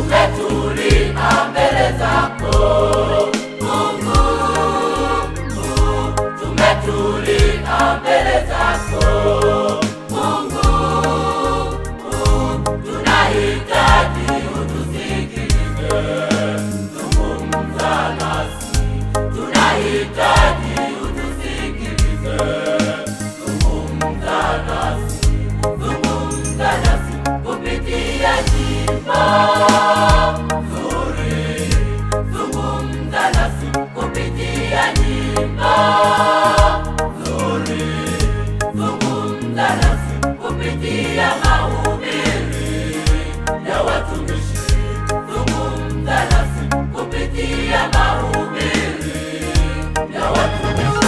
tumetulia mbele zako Mungu, tumetulia mbele zako Mungu, tunahitaji utusikilize, zungumza nasi, tunahitaji utusikilize, zungumza nasi kupitia nyimbo nzuri, zungumza nasi kupitia nyimbo nzuri, zungumza nasi kupitia mahubiri ya watumishi, zungumza nasi kupitia mahubiri ya watumishi.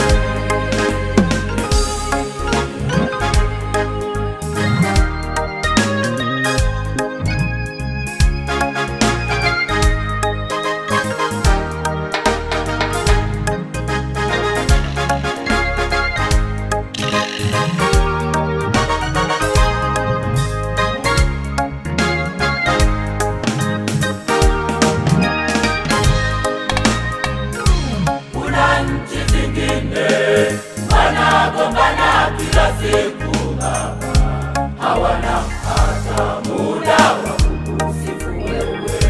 Wanagombana kila siku Baba, hawana hata muda wa kukusifu wewe,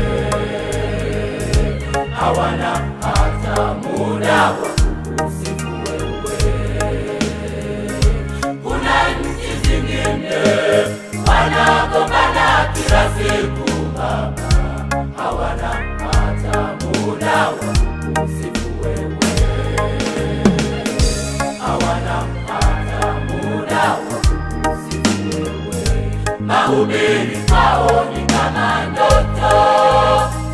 hawana hata muda wa kukusifu wewe. Kuna nchi zingine wanagombana kila siku Baba, hawana hata muda wa kukusifu wewe, hawana hata muda wa kukusifu wewe. Mahubiri kwao ni kama ndoto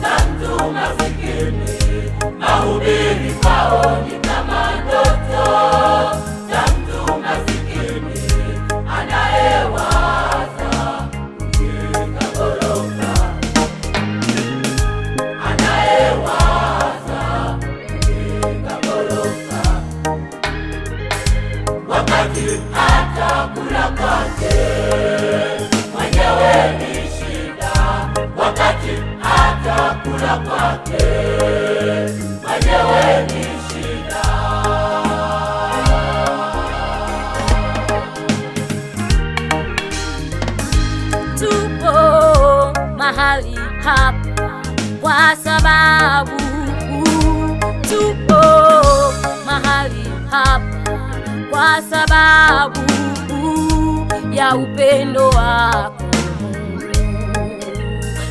za mtu masikini, mahubiri kwao ni kama ndoto za mtu masikini, anayewaza kujenga ghorofa, anayewaza kujenga ghorofa, wakati hata kula kwake mwenyewe ni shida, wakati hata kula kwake mwenyewe ni shida. Tupo mahali hapa kwa sababu, tupo mahali hapa kwa sababu ya upendo wako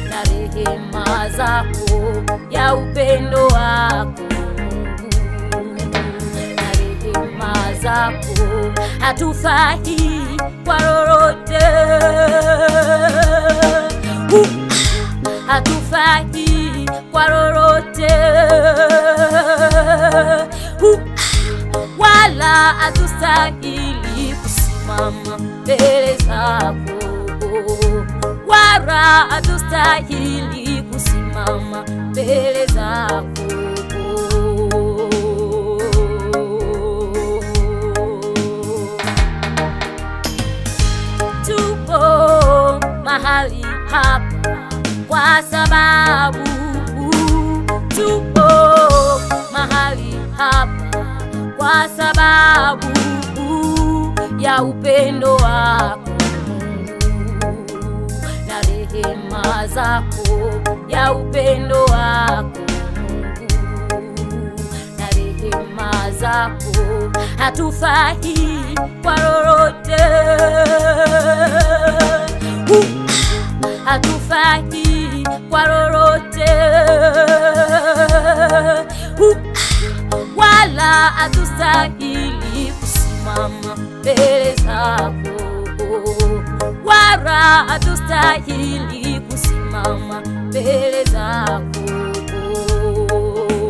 na rehema zako, ya upendo wako na rehema zako. Hatufai kwa lolote, hatufai kwa lolote, wala hatustahili kusimama mbele zako, wala hatustahili kusimama mbele zako. Tupo mahali hapa kwa sababu, tupo mahali hapa kwa sababu ya upendo wako na rehema zako, ya upendo wako na rehema zako. Hatufai kwa lolote, hatufai kwa lolote, wala hatustahili kusimama mbele zako, wala hatustahili kusimama mbele zako.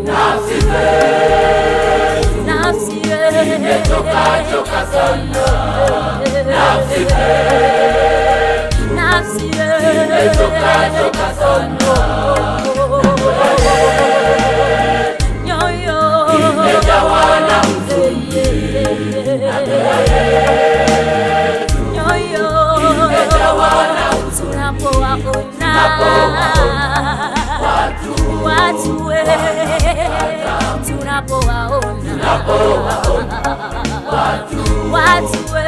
Nafsi zetu, nafsi yetu imechoka sana, nafsi zetu, nafsi yetu imechoka sana, nyoyo imejawa na huzuni, nyoyo imejawa tunapowaona watu we, tunapowaona watu we